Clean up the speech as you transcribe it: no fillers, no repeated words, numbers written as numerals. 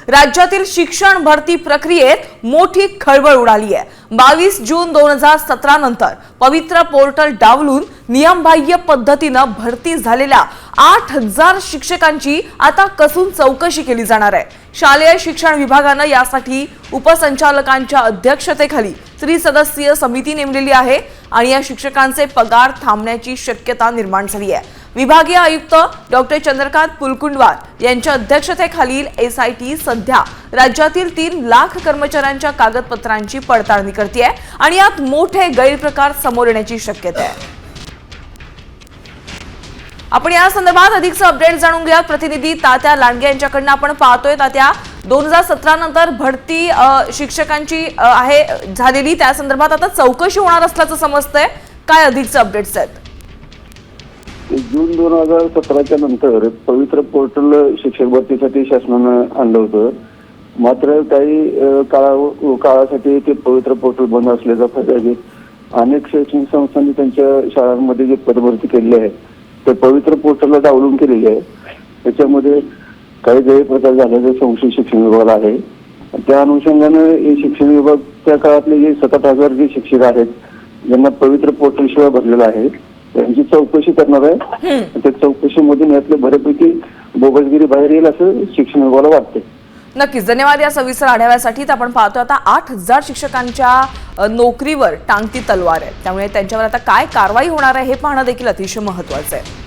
राज्यातील शिक्षण भरती प्रक्रियेत मोठी खळबळ उडाली आहे। 22 जून 2017 नंतर पवित्र पोर्टल डावलून नियमबाह्य पद्धतीने भरती झालेल्या 8000 शिक्षकांची आता कसून चौकशी केली जाणार आहे। शालेय शिक्षण विभागाने यासाठी उपसंचालकांच्या अध्यक्षतेखाली त्रिसदस्यीय समिती नेमलेली आहे आणि या शिक्षकांचे पगार थांबण्याची शक्यता निर्माण झाली आहे। विभागीय आयुक्त डॉक्टर चंद्रकांत पुलकुंडवार यांच्या अध्यक्षतेखालील एसआयटी सध्या राज्यातील 3 लाख कर्मचाऱ्यांच्या कागदपत्रांची पडताळणी करते आहे आणि यात मोठे गैरप्रकार समोर येण्याची शक्यता आहे। आपण या संदर्भात अधिकचे अपडेट जाणून घेऊयात। प्रतिनिधी तात्या लांडगे यांच्याकडून आपण पाहतोय। तात्या, 2017 नंतर भरती शिक्षकांची आहे झालेली, त्या संदर्भात आता चौकशी होणार असल्याचं समजतंय, काय अधिकचे अपडेट्स आहेत? जून 2017च्या नंतर पवित्र पोर्टल शिक्षक भरतीसाठी शासनानं आणलं होतं। मात्र काही काळासाठी ते पवित्र पोर्टल बंद असल्याचा फायदा घेत अनेक शैक्षणिक संस्थांनी त्यांच्या शाळांमध्ये जे पदभरती केलेली आहे ते पवित्र पोर्टलला डावलून केलेली आहे। त्याच्यामध्ये काही गैरप्रकार झाल्याचे संशय शिक्षण विभागाला आहे। त्या अनुषंगाने हे शिक्षण विभाग त्या काळातले जे 70,000 जे शिक्षक आहेत ज्यांना पवित्र पोर्टल शिवाय भरलेला आहे त्यांची चौकशी करणार आहे। त्या चौकशीमधून यातले बऱ्यापैकी बोगसगिरी बाहेर येईल असं शिक्षण विभागाला वाटते। नक्कीच, धन्यवाद या सविस्तर आढाव्यासाठी। आपण पाहतो आता 8000 शिक्षकांच्या नोकरीवर टांगती तलवार आहे, त्यामुळे त्यांच्यावर आता काय कारवाई होणार आहे हे पाहणं देखील अतिशय महत्त्वाचं आहे।